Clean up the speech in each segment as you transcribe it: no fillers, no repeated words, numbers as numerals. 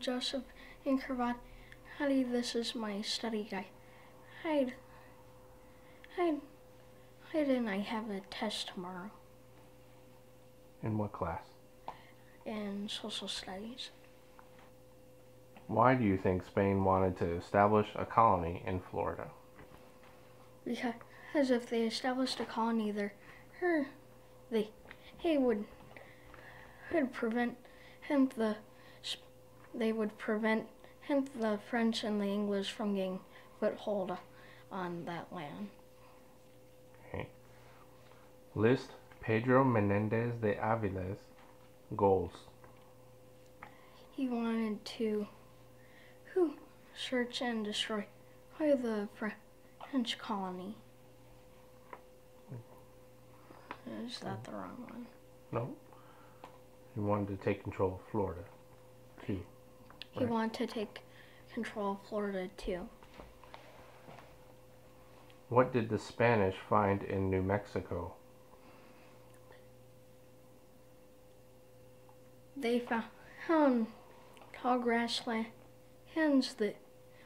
Joseph Incurvati. This is my study guide. Hi, and I have a test tomorrow. In what class? In social studies. Why do you think Spain wanted to establish a colony in Florida? Because if they established a colony there, they would prevent the French and the English from getting foothold on that land. Okay. List Pedro Menendez de Avila's goals. He wanted to search and destroy the French colony. Is that the wrong one? No. He wanted to take control of Florida, too. He wanted to take control of Florida, too. What did the Spanish find in New Mexico? They found tall grasslands that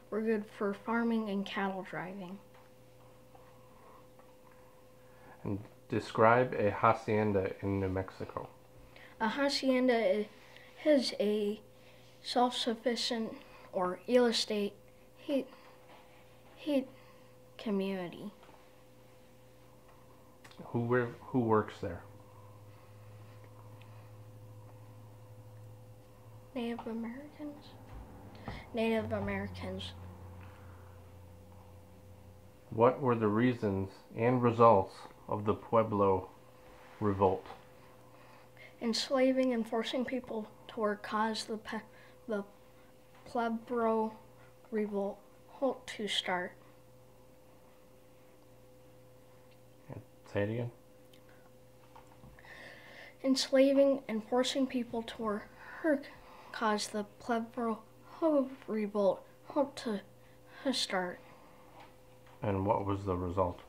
were good for farming and cattle driving. And describe a hacienda in New Mexico. A hacienda is a self-sufficient or real estate community. Who works there? Native Americans. What were the reasons and results of the Pueblo revolt? Enslaving and forcing people to work caused the Pueblo revolt to start. Say it again. Enslaving and forcing people to work caused the Pueblo revolt to start. And what was the result?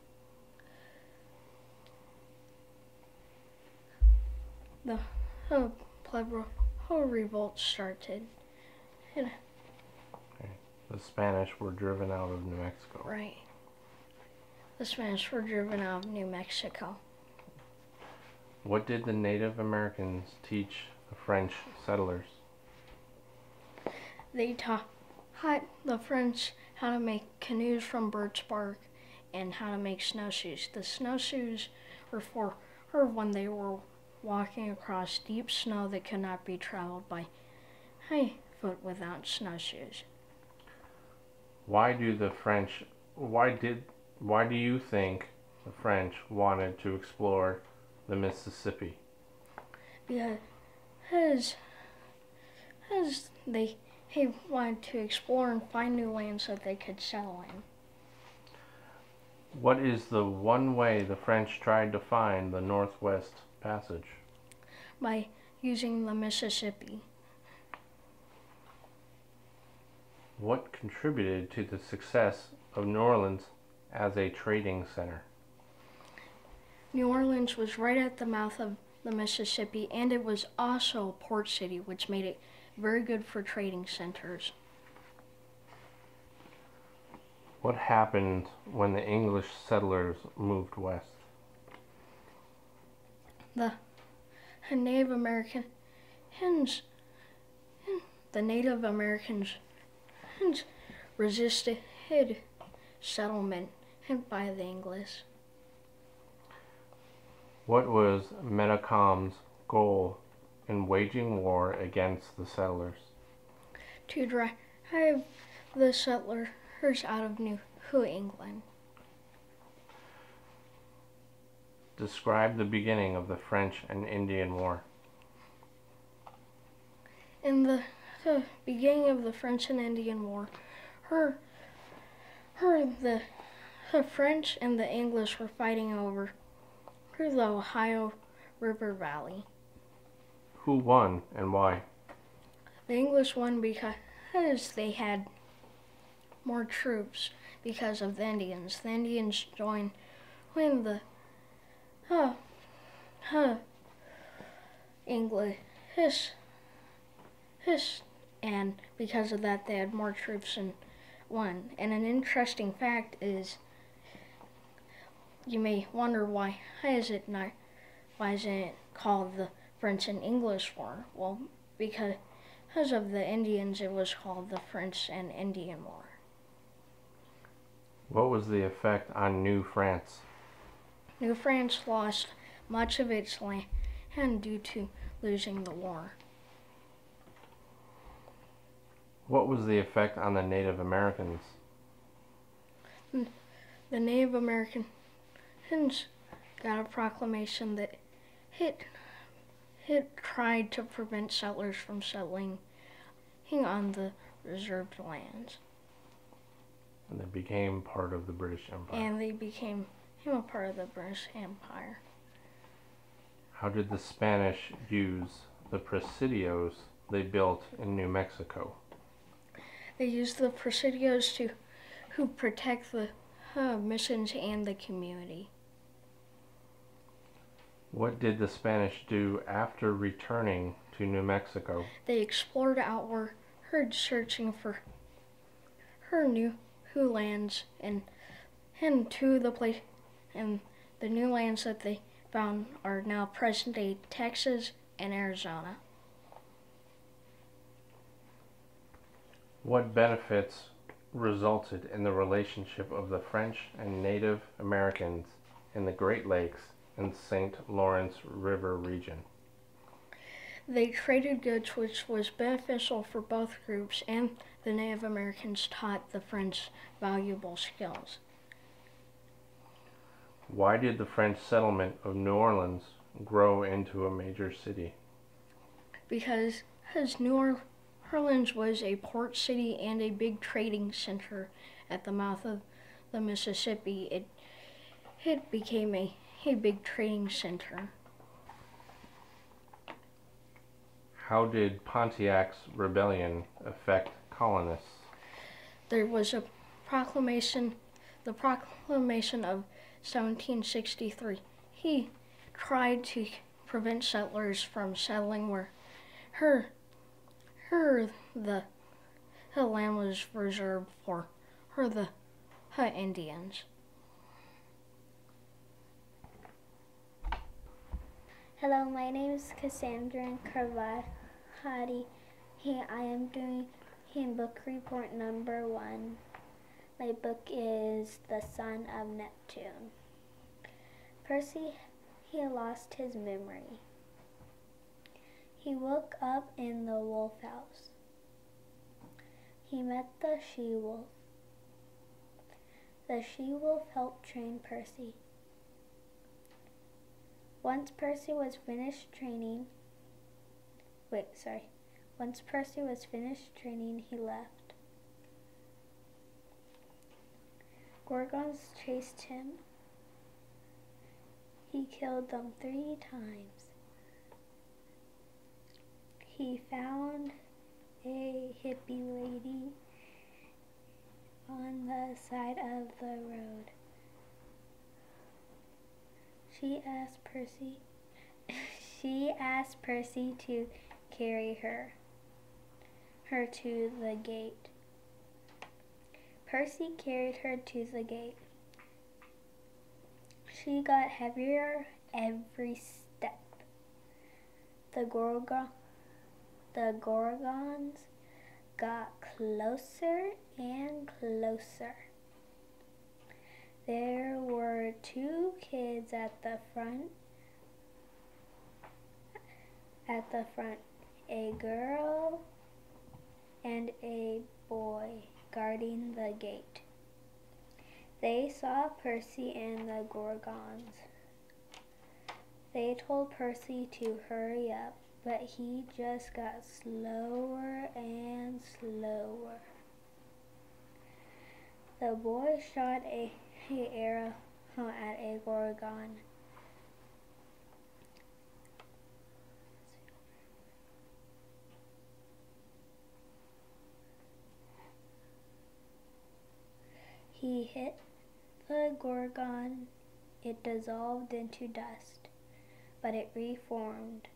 The Pueblo revolt started. Okay. The Spanish were driven out of New Mexico. Right. The Spanish were driven out of New Mexico. What did the Native Americans teach the French settlers? They taught the French how to make canoes from birch bark and how to make snowshoes. The snowshoes were for when they were walking across deep snow that could not be traveled by foot without snowshoes. Why do you think the French wanted to explore the Mississippi? Because they wanted to explore and find new lands that they could settle in. What is the one way the French tried to find the Northwest Passage? By using the Mississippi. What contributed to the success of New Orleans as a trading center? New Orleans was right at the mouth of the Mississippi, and it was also a port city, which made it very good for trading centers. What happened when the English settlers moved west? The Native Americans resisted settlement by the English. What was Metacom's goal in waging war against the settlers? To drive the settlers out of New England. Describe the beginning of the French and Indian War. In the beginning of the French and Indian War, the French and the English were fighting over the Ohio River Valley. Who won and why? The English won because they had more troops because of the Indians. The Indians joined the English and because of that, they had more troops than one. And an interesting fact is, you may wonder why isn't it called the French and English War? Well, because of the Indians, it was called the French and Indian War. What was the effect on New France? New France lost much of its land due to losing the war. What was the effect on the Native Americans? The Native Americans got a proclamation that it tried to prevent settlers from settling on the reserved lands. And they became part of the British Empire. And they became a part of the British Empire. How did the Spanish use the presidios they built in New Mexico? They used the presidios to protect the missions and the community. What did the Spanish do after returning to New Mexico? They explored outward, searching for new lands, and to the place, and the new lands that they found are now present-day Texas and Arizona. What benefits resulted in the relationship of the French and Native Americans in the Great Lakes and St. Lawrence River region? They traded goods, which was beneficial for both groups, and the Native Americans taught the French valuable skills. Why did the French settlement of New Orleans grow into a major city? Because New Orleans was a port city and a big trading center at the mouth of the Mississippi. It became a big trading center. How did Pontiac's rebellion affect colonists? There was a proclamation, the Proclamation of 1763. He tried to prevent settlers from settling where the land was reserved for the Indians. Hello, my name is Cassandra Carvajal. I am doing book report number 1. My book is The Son of Neptune. Percy, he lost his memory. He woke up in the wolf house. He met the she-wolf. The she-wolf helped train Percy. Once Percy was finished training, he left. Gorgons chased him. He killed them 3 times. He found a hippie lady on the side of the road. She asked Percy to carry her to the gate. Percy carried her to the gate. She got heavier every step. The Gorgons got closer and closer. There were 2 kids at the front, a girl and a boy guarding the gate. They saw Percy and the Gorgons. They told Percy to hurry up, but he just got slower and slower. The boy shot an arrow at a Gorgon. He hit the Gorgon. It dissolved into dust, but it reformed.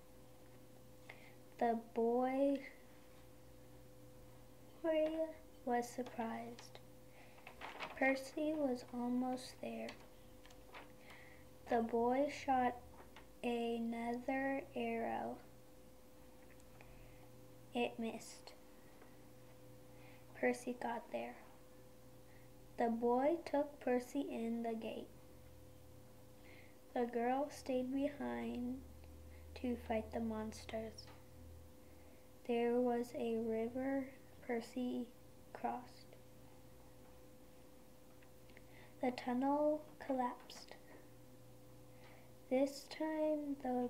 The boy was surprised. Percy was almost there. The boy shot another arrow. It missed. Percy got there. The boy took Percy in the gate. The girl stayed behind to fight the monsters. There was a river Percy crossed. The tunnel collapsed. This time the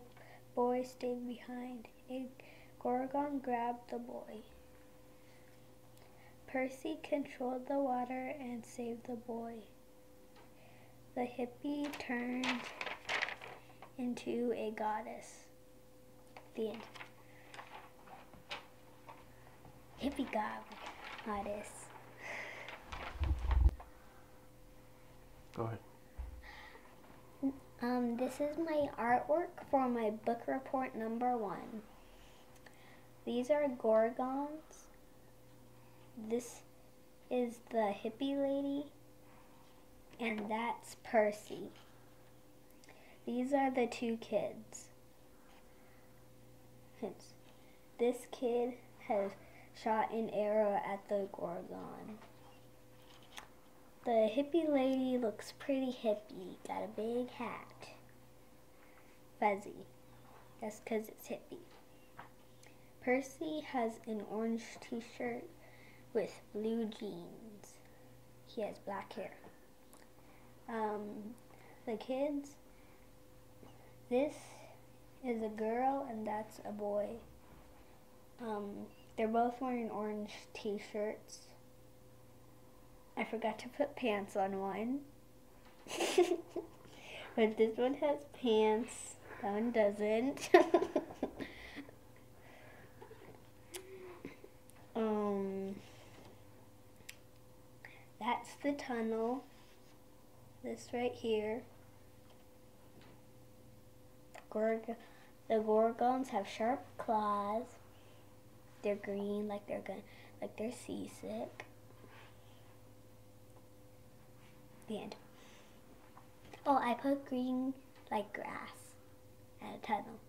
boy stayed behind. A gorgon grabbed the boy. Percy controlled the water and saved the boy. The hippie turned into a goddess. The end. Hippie goddess. Go ahead. This is my artwork for my book report number 1. These are gorgons. This is the hippie lady, and that's Percy. These are the 2 kids. This kid has shot an arrow at the gorgon. The hippie lady looks pretty hippie, got a big hat. Fuzzy. That's because it's hippie. Percy has an orange t-shirt with blue jeans. He has black hair. The kids, this is a girl and that's a boy. They're both wearing orange t-shirts. I forgot to put pants on one. But this one has pants. That one doesn't. That's the tunnel. This right here. The gorgons have sharp claws. They're green, like they're seasick. The end. Oh, I put green like grass and a tunnel.